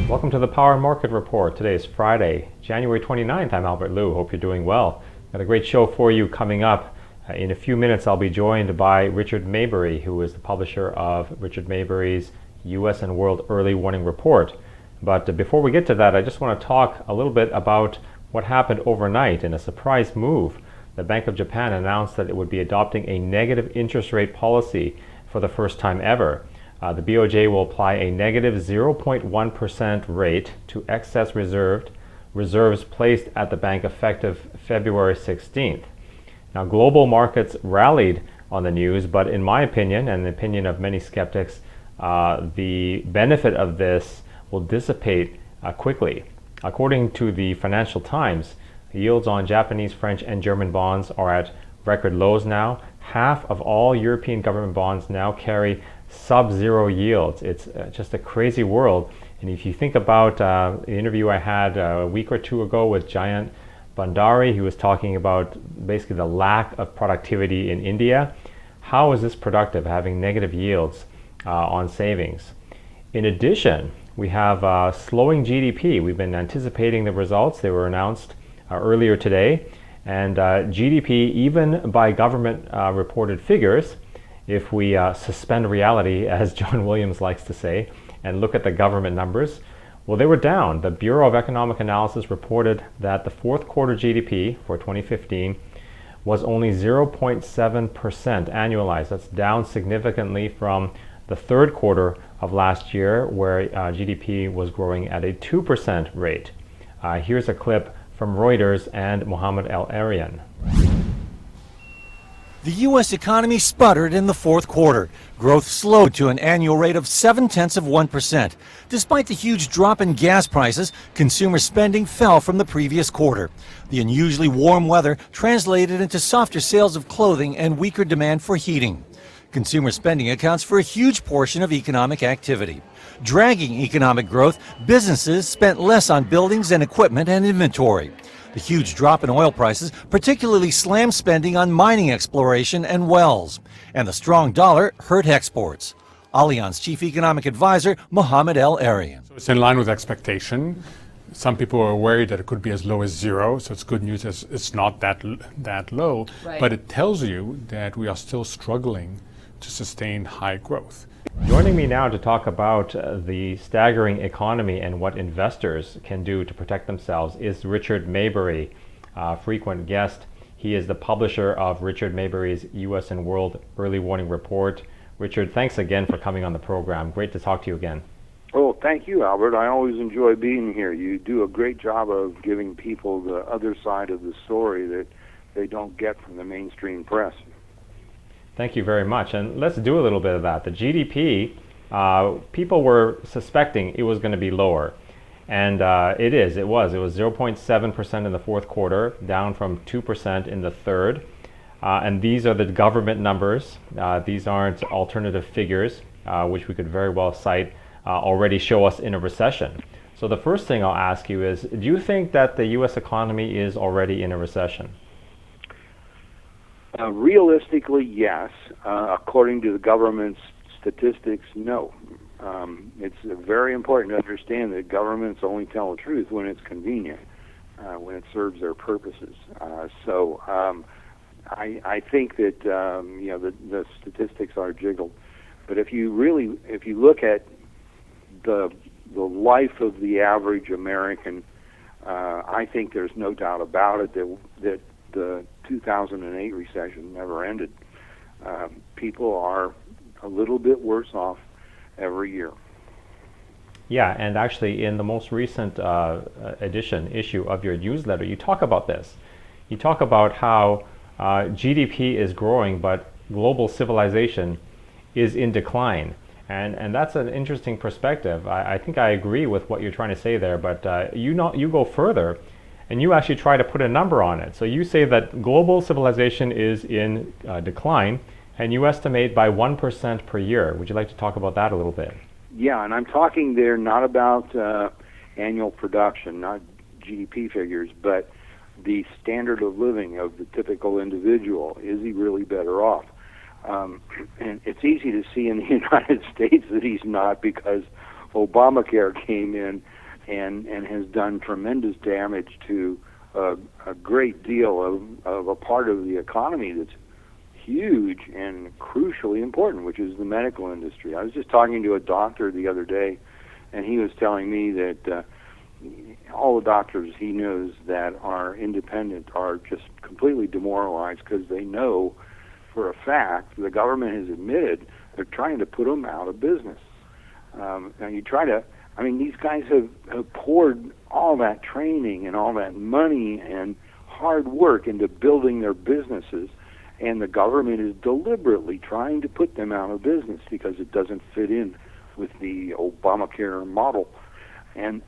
Welcome to the Power Market Report. Today is Friday, January 29th. I'm Albert Liu. Hope you're doing well. Got a great show for you coming up. In a few minutes, I'll be joined by Richard Maybury, who is the publisher of Richard Maybury's U.S. and World Early Warning Report. But before we get to that, I just want to talk a little bit about what happened overnight in a surprise move. The Bank of Japan announced that it would be adopting a negative interest rate policy for the first time ever. The BOJ will apply a negative 0.1% rate to excess reserves placed at the bank effective February 16th. Now, global markets rallied on the news, but in my opinion, and the opinion of many skeptics, the benefit of this will dissipate quickly. According to the Financial Times, yields on Japanese, French, and German bonds are at record lows now. Half of all European government bonds now carry sub-zero yields. It's just a crazy world. And if you think about the interview I had a week or two ago with Jayant Bhandari, he was talking about basically the lack of productivity in India. How is this productive, having negative yields on savings? In addition, we have slowing GDP. We've been anticipating the results. They were announced earlier today. And GDP, even by government reported figures, if we suspend reality, as John Williams likes to say, and look at the government numbers, well, they were down. The Bureau of Economic Analysis reported that the fourth quarter GDP for 2015 was only 0.7% annualized. That's down significantly from the third quarter of last year, where GDP was growing at a 2% rate. Here's a clip from Reuters and Mohammed El-Arian. The U.S. economy sputtered in the fourth quarter. Growth slowed to an annual rate of 0.7%. Despite the huge drop in gas prices, consumer spending fell from the previous quarter. The unusually warm weather translated into softer sales of clothing and weaker demand for heating. Consumer spending accounts for a huge portion of economic activity. Dragging economic growth, businesses spent less on buildings and equipment and inventory. The huge drop in oil prices particularly slammed spending on mining exploration and wells. And the strong dollar hurt exports. Allianz Chief Economic Advisor Mohammed El-Arian. So it's in line with expectation. Some people are worried that it could be as low as zero, so it's good news as it's not that low. Right. But it tells you that we are still struggling to sustain high growth. Joining me now to talk about the staggering economy and what investors can do to protect themselves is Richard Maybury, frequent guest. He is the publisher of Richard Maybury's U.S. and World Early Warning Report. Richard, thanks again for coming on the program. Great to talk to you again. Oh, thank you, Albert. I always enjoy being here. You do a great job of giving people the other side of the story that they don't get from the mainstream press. Thank you very much. And let's do a little bit of that. The GDP, people were suspecting it was going to be lower. And it was 0.7% in the fourth quarter, down from 2% in the third. And these are the government numbers. These aren't alternative figures, which we could very well cite, already show us in a recession. So the first thing I'll ask you is, do you think that the U.S. economy is already in a recession? Realistically, yes. According to the government's statistics, no. It's very important to understand that governments only tell the truth when it's convenient, when it serves their purposes. So I think that the statistics are jiggled. But if you look at the life of the average American, I think there's no doubt about it that the 2008 recession never ended. People are a little bit worse off every year. Yeah, and actually in the most recent issue of your newsletter, you talk about this. You talk about how GDP is growing, but global civilization is in decline. And that's an interesting perspective. I think I agree with what you're trying to say there, but you go further and you actually try to put a number on it. So you say that global civilization is in decline, and you estimate by 1% per year. Would you like to talk about that a little bit? Yeah, and I'm talking there not about annual production, not GDP figures, but the standard of living of the typical individual? Is he really better off? And it's easy to see in the United States that he's not, because Obamacare came in and has done tremendous damage to a great deal of a part of the economy that's huge and crucially important, which is the medical industry. I was just talking to a doctor the other day, and he was telling me that all the doctors he knows that are independent are just completely demoralized because they know for a fact the government has admitted they're trying to put them out of business. These guys have poured all that training and all that money and hard work into building their businesses, and the government is deliberately trying to put them out of business because it doesn't fit in with the Obamacare model. And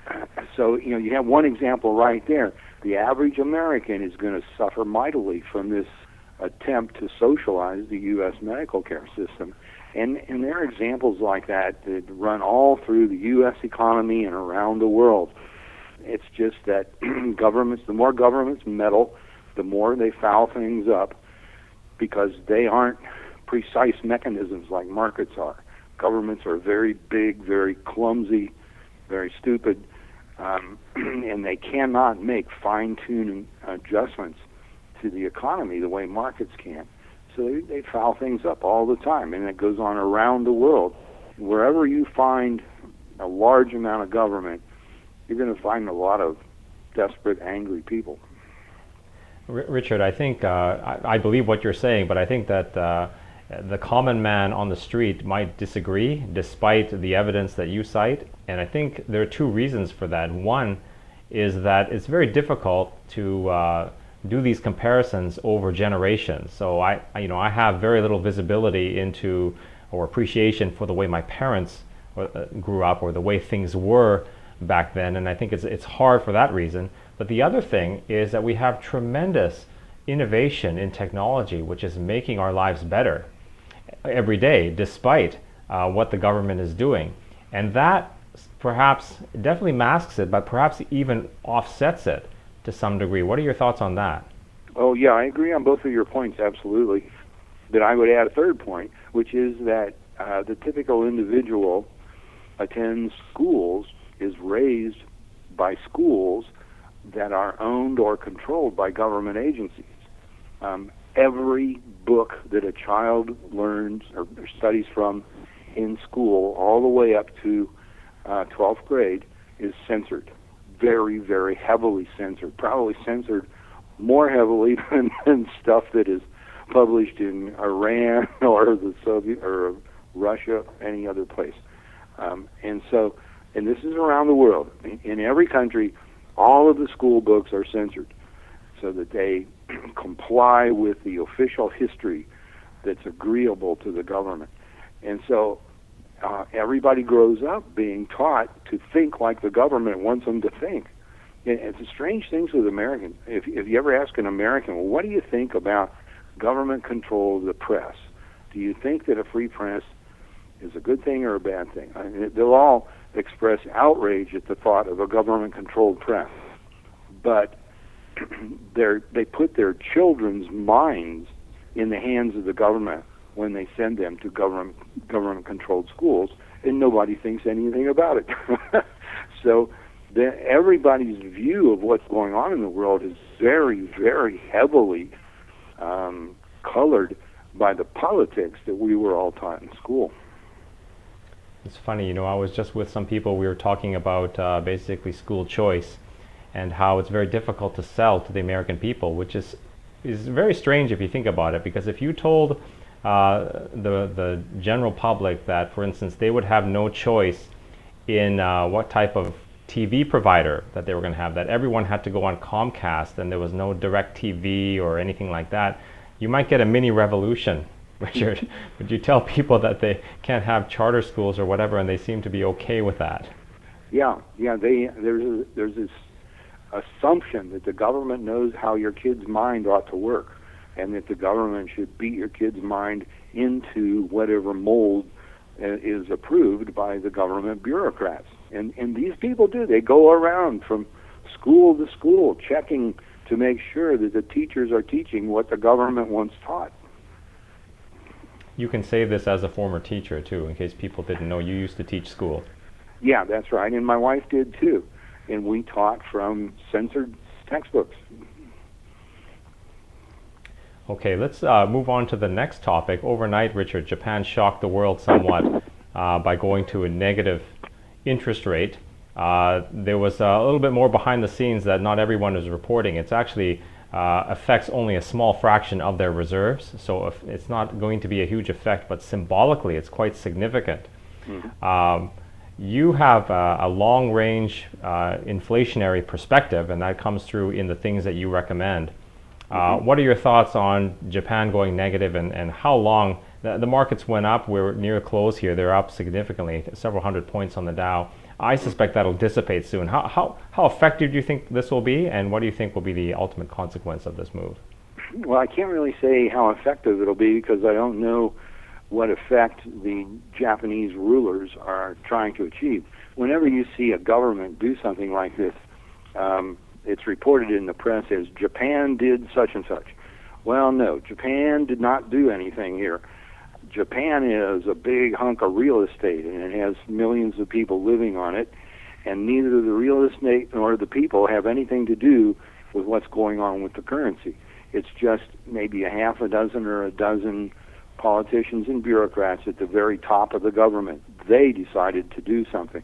so, you have one example right there. The average American is going to suffer mightily from this attempt to socialize the U.S. medical care system. And there are examples like that that run all through the U.S. economy and around the world. It's just that the more governments meddle, the more they foul things up, because they aren't precise mechanisms like markets are. Governments are very big, very clumsy, very stupid, and they cannot make fine-tuning adjustments to the economy the way markets can. So they foul things up all the time, and it goes on around the world. Wherever you find a large amount of government, you're going to find a lot of desperate, angry people. Richard, I think I believe what you're saying, but I think that the common man on the street might disagree, despite the evidence that you cite. And I think there are two reasons for that. One is that it's very difficult to do these comparisons over generations. So I have very little visibility into or appreciation for the way my parents grew up or the way things were back then, and I think it's hard for that reason. But the other thing is that we have tremendous innovation in technology, which is making our lives better every day, despite what the government is doing. And that perhaps definitely masks it, but perhaps even offsets it to some degree. What are your thoughts on that? Oh, yeah, I agree on both of your points, absolutely. But I would add a third point, which is that the typical individual attends schools, is raised by schools that are owned or controlled by government agencies. Every book that a child learns or studies from in school, all the way up to 12th grade, is censored. Very, very heavily censored. Probably censored more heavily than stuff that is published in Iran or the Soviet or Russia, any other place. And this is around the world. In every country, all of the school books are censored so that they comply with the official history that's agreeable to the government. And so everybody grows up being taught to think like the government wants them to think. And it's a strange thing with Americans. If you ever ask an American, well, what do you think about government control of the press? Do you think that a free press is a good thing or a bad thing? I mean, they'll all express outrage at the thought of a government-controlled press. But they put their children's minds in the hands of the government when they send them to government-controlled schools, and nobody thinks anything about it. So everybody's view of what's going on in the world is very, very heavily colored by the politics that we were all taught in school. It's funny, I was just with some people, we were talking about basically school choice and how it's very difficult to sell to the American people, which is very strange if you think about it, because if you told the general public that, for instance, they would have no choice in what type of TV provider that they were going to have, that everyone had to go on Comcast and there was no direct TV or anything like that, you might get a mini revolution. Richard, would you tell people that they can't have charter schools or whatever, and they seem to be okay with that? Yeah. There's this assumption that the government knows how your kid's mind ought to work, and that the government should beat your kid's mind into whatever mold is approved by the government bureaucrats. And these people do. They go around from school to school checking to make sure that the teachers are teaching what the government wants taught. You can say this as a former teacher, too, in case people didn't know. You used to teach school. Yeah, that's right, and my wife did too. And we taught from censored textbooks. Okay, let's move on to the next topic. Overnight, Richard, Japan shocked the world somewhat by going to a negative interest rate. There was a little bit more behind the scenes that not everyone is reporting. It's actually affects only a small fraction of their reserves, so if it's not going to be a huge effect, but symbolically it's quite significant. You have a long-range inflationary perspective, and that comes through in the things that you recommend. What are your thoughts on Japan going negative, and how long? The markets went up. We're near close here. They're up significantly, several hundred points on the Dow. I suspect that'll dissipate soon. How effective do you think this will be, and what do you think will be the ultimate consequence of this move? Well, I can't really say how effective it'll be because I don't know what effect the Japanese rulers are trying to achieve. Whenever you see a government do something like this, it's reported in the press as Japan did such and such. Well, no, Japan did not do anything here. Japan is a big hunk of real estate, and it has millions of people living on it, and neither the real estate nor the people have anything to do with what's going on with the currency. It's just maybe a half a dozen or a dozen politicians and bureaucrats at the very top of the government. They decided to do something.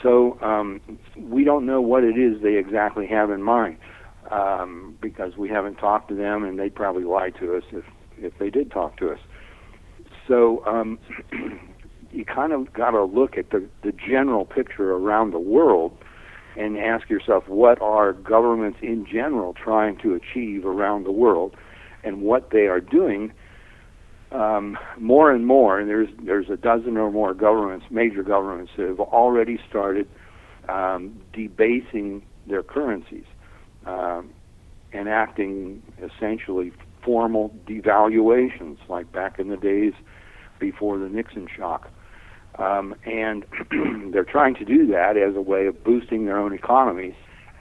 So we don't know what it is they exactly have in mind because we haven't talked to them, and they'd probably lie to us if they did talk to us. So you kind of got to look at the general picture around the world and ask yourself, what are governments in general trying to achieve around the world, and what they are doing more and more. And there's a dozen or more governments, major governments, that have already started debasing their currencies, enacting essentially formal devaluations, like back in the days before the Nixon shock. And they're trying to do that as a way of boosting their own economies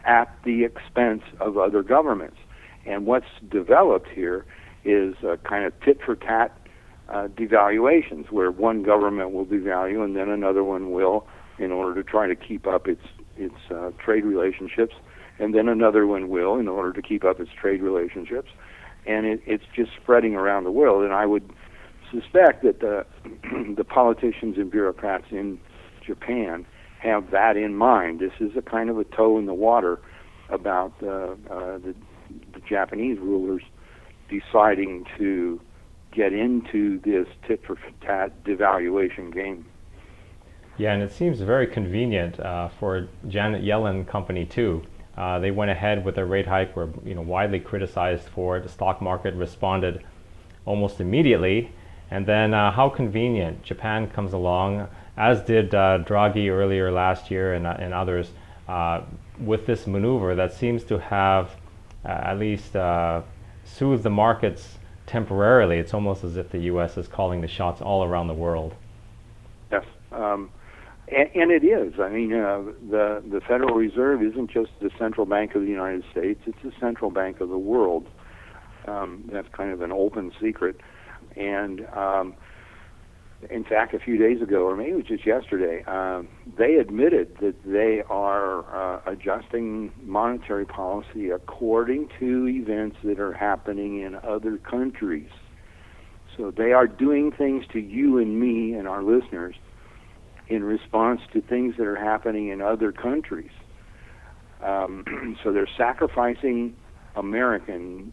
at the expense of other governments. And what's developed here is a kind of tit-for-tat devaluations, where one government will devalue and then another one will, in order to try to keep up its trade relationships, and then another one will in order to keep up its trade relationships. And it's just spreading around the world. And I would suspect that the politicians and bureaucrats in Japan have that in mind. This is a kind of a toe in the water about the Japanese rulers deciding to get into this tit-for-tat devaluation game. Yeah, and it seems very convenient for Janet Yellen company too. They went ahead with a rate hike, were widely criticized for it. The stock market responded almost immediately, and then how convenient. Japan comes along, as did Draghi earlier last year and others, with this maneuver that seems to have at least soothed the markets temporarily. It's almost as if the U.S. is calling the shots all around the world. Yes, and it is. I mean, the Federal Reserve isn't just the central bank of the United States, it's the central bank of the world. That's kind of an open secret. And in fact, a few days ago, or maybe it was just yesterday, they admitted that they are adjusting monetary policy according to events that are happening in other countries. So they are doing things to you and me and our listeners in response to things that are happening in other countries. So they're sacrificing American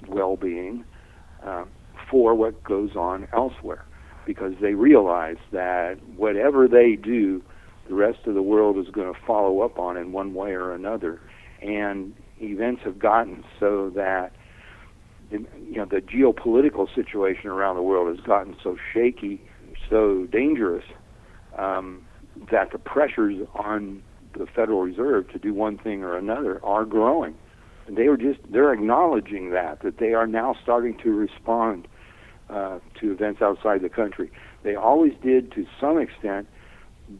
well-being for what goes on elsewhere, because they realize that whatever they do, the rest of the world is going to follow up on in one way or another. And events have gotten so that the geopolitical situation around the world has gotten so shaky, so dangerous, that the pressures on the Federal Reserve to do one thing or another are growing. And they're acknowledging that they are now starting to respond to events outside the country. They always did to some extent,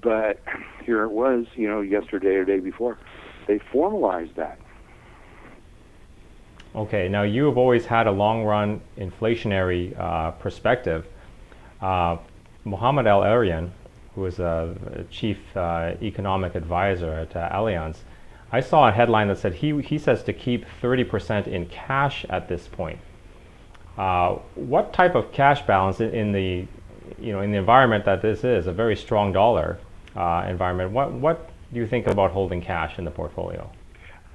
but here it was, yesterday or day before, they formalize that. Okay, now you have always had a long-run inflationary perspective. Mohammed Al-Arian, who is a chief economic advisor at Allianz, I saw a headline that said he says to keep 30% in cash at this point. What type of cash balance in the in the environment that this is a very strong dollar environment? What do you think about holding cash in the portfolio?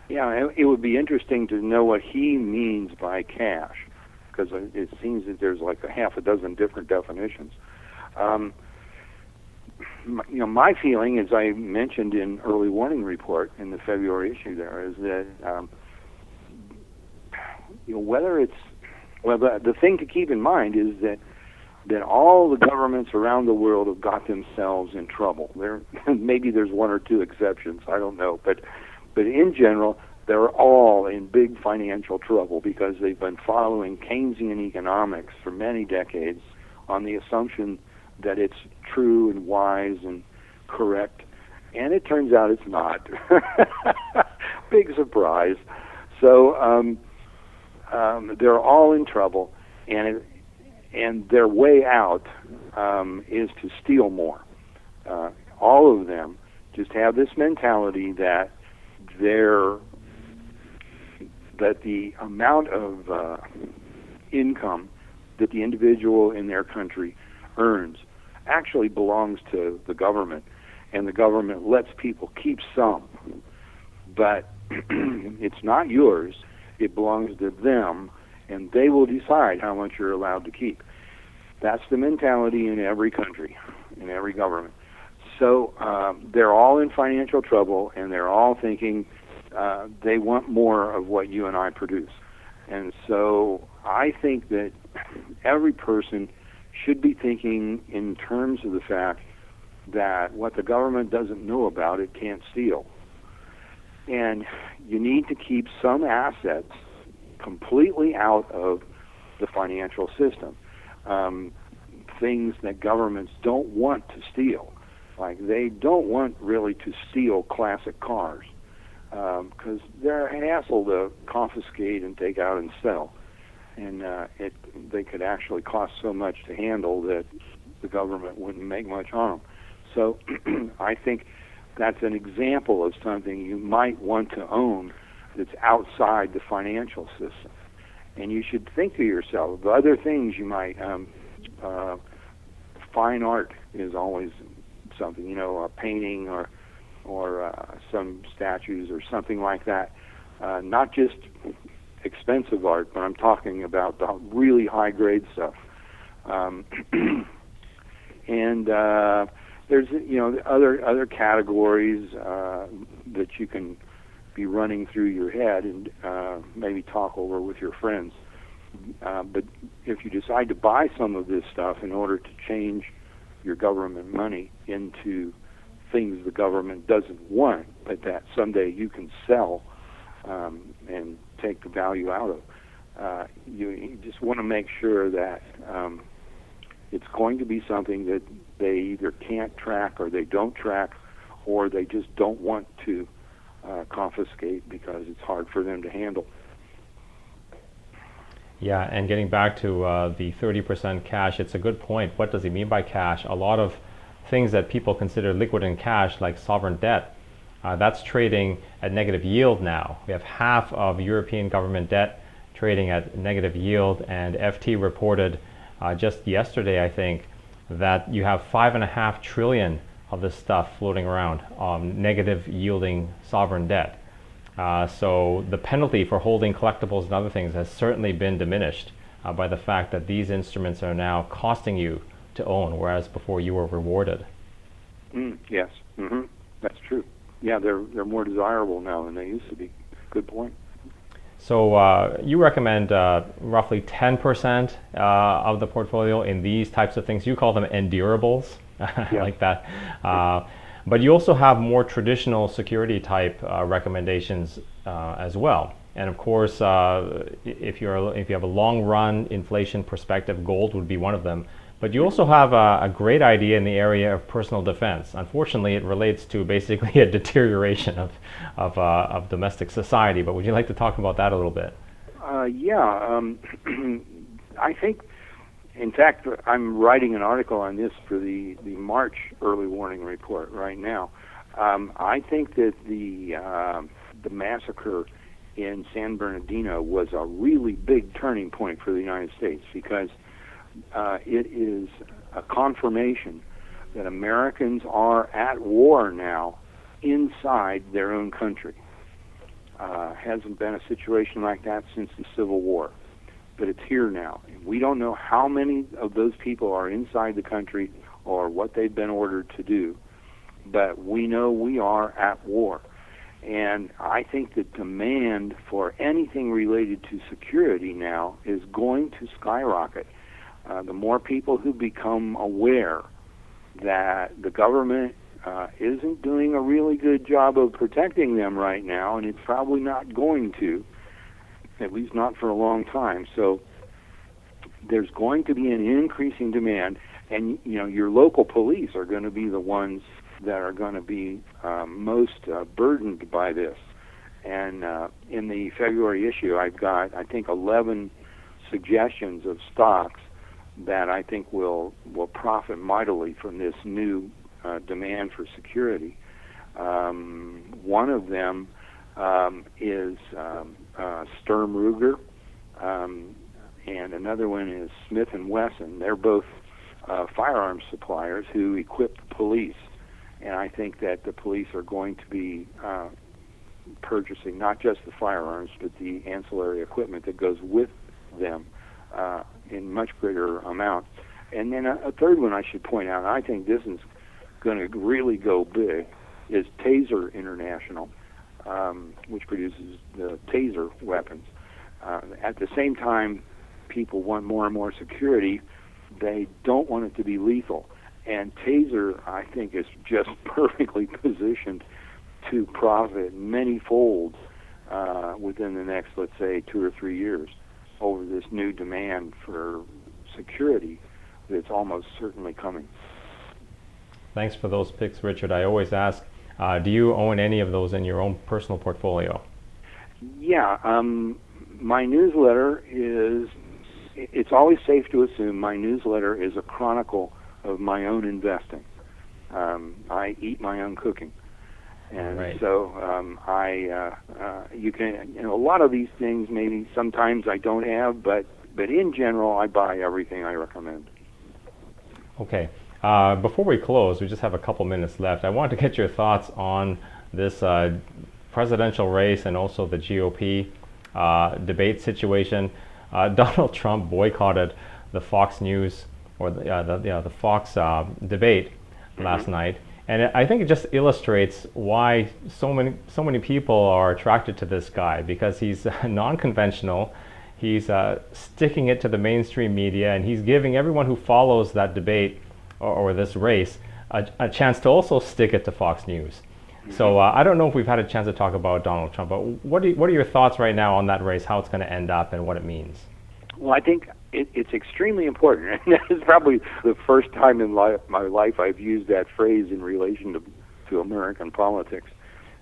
Yeah, it would be interesting to know what he means by cash, because it seems that there's like a half a dozen different definitions. My feeling, as I mentioned in early warning report in the February issue, there is that the thing to keep in mind is that all the governments around the world have got themselves in trouble. Maybe there's one or two exceptions, I don't know, but in general, they're all in big financial trouble because they've been following Keynesian economics for many decades on the assumption that it's true and wise and correct, and it turns out it's not. Big surprise. So they're all in trouble, and their way out is to steal more. All of them just have this mentality that the amount of income that the individual in their country earns actually belongs to the government, and the government lets people keep some, but it's not yours. It belongs to them, and they will decide how much you're allowed to keep. That's the mentality in every country, in every government. So they're all in financial trouble, and they're all thinking they want more of what you and I produce. And so I think that every person should be thinking in terms of the fact that what the government doesn't know about, it can't steal. And you need to keep some assets completely out of the financial system. Things that governments don't want to steal. Like they don't want really to steal classic cars because they're a hassle to confiscate and take out and sell. And they could actually cost so much to handle that the government wouldn't make much on them. So I think that's an example of something you might want to own that's outside the financial system. And you should think to yourself, the other things you might, fine art is always something, a painting or some statues or something like that. Not just expensive art, but I'm talking about the really high-grade stuff. And there's other categories that you can be running through your head and maybe talk over with your friends. But if you decide to buy some of this stuff in order to change your government money into things the government doesn't want, but that someday you can sell and take the value out of, you just want to make sure that it's going to be something that they either can't track or they don't track, or they just don't want to confiscate because it's hard for them to handle. Yeah, and getting back to the 30% cash, it's a good point. What does he mean by cash? A lot of things that people consider liquid in cash, like sovereign debt, that's trading at negative yield now. We have half of European government debt trading at negative yield, and FT reported just yesterday, I think, that you have 5.5 trillion of this stuff floating around, negative yielding sovereign debt. So the penalty for holding collectibles and other things has certainly been diminished by the fact that these instruments are now costing you to own, whereas before you were rewarded. Yes, that's true. Yeah, they're more desirable now than they used to be. Good point. So you recommend roughly 10% of the portfolio in these types of things. You call them endurables, like that. But you also have more traditional security type recommendations as well. And of course, if you have a long run inflation perspective, gold would be one of them. But you also have a great idea in the area of personal defense. Unfortunately, it relates to basically a deterioration of domestic society. But would you like to talk about that a little bit? Yeah. I think, in fact, I'm writing an article on this for the March early warning report right now. I think that the massacre in San Bernardino was a really big turning point for the United States, because it is a confirmation that Americans are at war now inside their own country. Hasn't been a situation like that since the Civil War, but it's here now. And we don't know how many of those people are inside the country or what they've been ordered to do, but we know we are at war. And I think the demand for anything related to security now is going to skyrocket. The more people who become aware that the government isn't doing a really good job of protecting them right now, and it's probably not going to, at least not for a long time. So there's going to be an increasing demand, and your local police are going to be the ones that are going to be most burdened by this. And in the February issue, I've got, I think, 11 suggestions of stocks that I think will profit mightily from this new demand for security. One of them is Sturm Ruger, and another one is Smith & Wesson. They're both firearms suppliers who equip the police. And I think that the police are going to be purchasing not just the firearms, but the ancillary equipment that goes with them in much greater amounts. And then a third one I should point out, and I think this is going to really go big, is Taser International, which produces the Taser weapons. At the same time, people want more and more security. They don't want it to be lethal. And Taser, I think, is just perfectly positioned to profit many folds within the next, let's say, 2 or 3 years over this new demand for security that's almost certainly coming. Thanks for those picks, Richard. I always ask, do you own any of those in your own personal portfolio? Yeah. My newsletter is, it's always safe to assume my newsletter is a chronicle of my own investing. I eat my own cooking. And right. So you can, a lot of these things maybe sometimes I don't have, but in general I buy everything I recommend. Okay. Before we close, we just have a couple minutes left. I want to get your thoughts on this presidential race and also the GOP debate situation. Donald Trump boycotted the Fox News or the Fox debate last night, and I think it just illustrates why so many people are attracted to this guy, because he's non-conventional. He's sticking it to the mainstream media, and he's giving everyone who follows that debate or this race a chance to also stick it to Fox News. So I don't know if we've had a chance to talk about Donald Trump, but what are your thoughts right now on that race, how it's going to end up and what it means? Well, I think it's extremely important, and that is probably the first time in my life I've used that phrase in relation to American politics.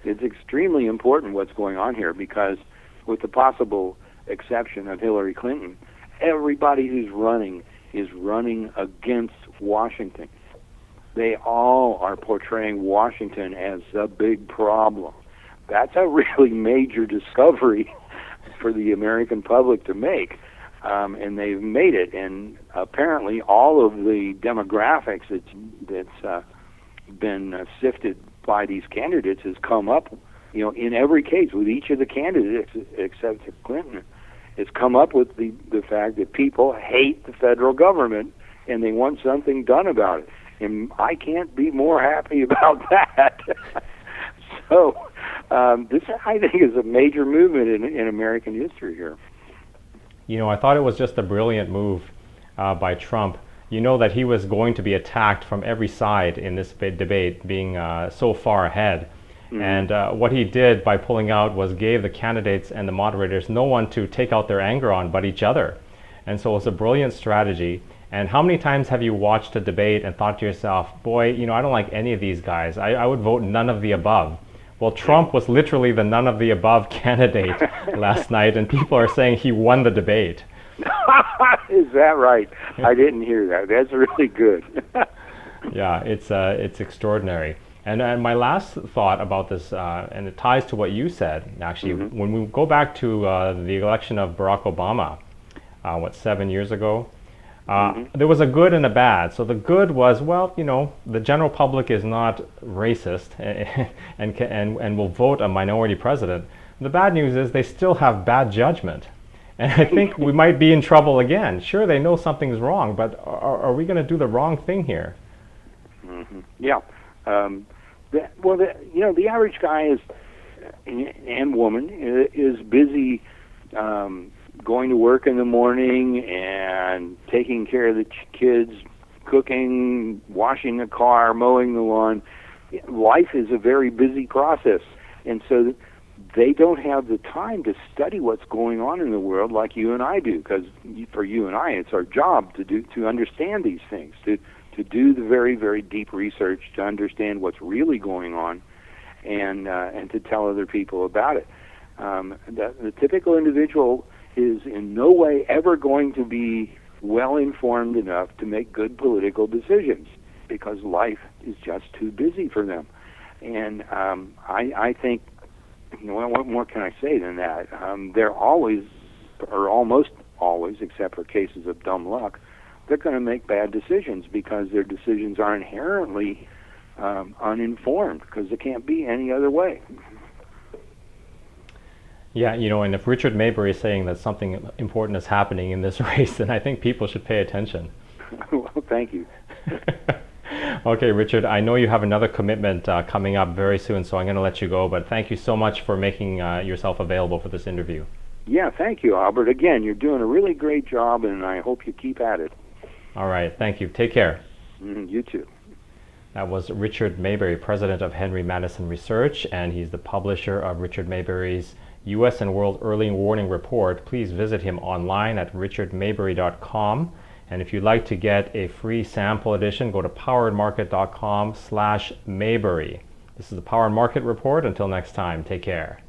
It's extremely important what's going on here, because with the possible exception of Hillary Clinton, everybody who's running is running against Washington. They all are portraying Washington as the big problem. That's a really major discovery for the American public to make. And they've made it, and apparently all of the demographics that's been sifted by these candidates has come up, in every case with each of the candidates except for Clinton, has come up with the fact that people hate the federal government and they want something done about it. And I can't be more happy about that. So this, I think, is a major movement in American history here. I thought it was just a brilliant move by Trump. That he was going to be attacked from every side in this debate, being so far ahead. Mm-hmm. And what he did by pulling out was gave the candidates and the moderators no one to take out their anger on but each other. And so it was a brilliant strategy. And how many times have you watched a debate and thought to yourself, boy, I don't like any of these guys. I would vote none of the above. Well, Trump was literally the none of the above candidate last night, and people are saying he won the debate. Is that right? I didn't hear that. That's really good. Yeah, it's extraordinary. And my last thought about this, and it ties to what you said, actually, when we go back to the election of Barack Obama, 7 years ago, there was a good and a bad. So the good was, well, the general public is not racist and will vote a minority president. The bad news is they still have bad judgment. And I think we might be in trouble again. Sure, they know something's wrong, but are we going to do the wrong thing here? Yeah. The average guy is and woman is busy going to work in the morning and taking care of the kids, cooking, washing the car, mowing the lawn. Life is a very busy process, and so they don't have the time to study what's going on in the world like you and I do, because for you and I, it's our job to understand these things, to do the very, very deep research to understand what's really going on, and to tell other people about it. The typical individual is in no way ever going to be well informed enough to make good political decisions because life is just too busy for them. And I think, what more can I say than that? They're always, or almost always, except for cases of dumb luck, they're going to make bad decisions because their decisions are inherently uninformed, because they can't be any other way. Yeah, and if Richard Maybury is saying that something important is happening in this race, then I think people should pay attention. Well, thank you. Okay, Richard, I know you have another commitment coming up very soon, so I'm going to let you go, but thank you so much for making yourself available for this interview. Yeah, thank you, Albert. Again, you're doing a really great job, and I hope you keep at it. All right, thank you. Take care. You too. That was Richard Maybury, president of Henry Madison Research, and he's the publisher of Richard Maybury's U.S. and World Early Warning Report. Please visit him online at richardmaybury.com. And if you'd like to get a free sample edition, go to poweredmarket.com/Maybury. This is the Power and Market Report. Until next time, take care.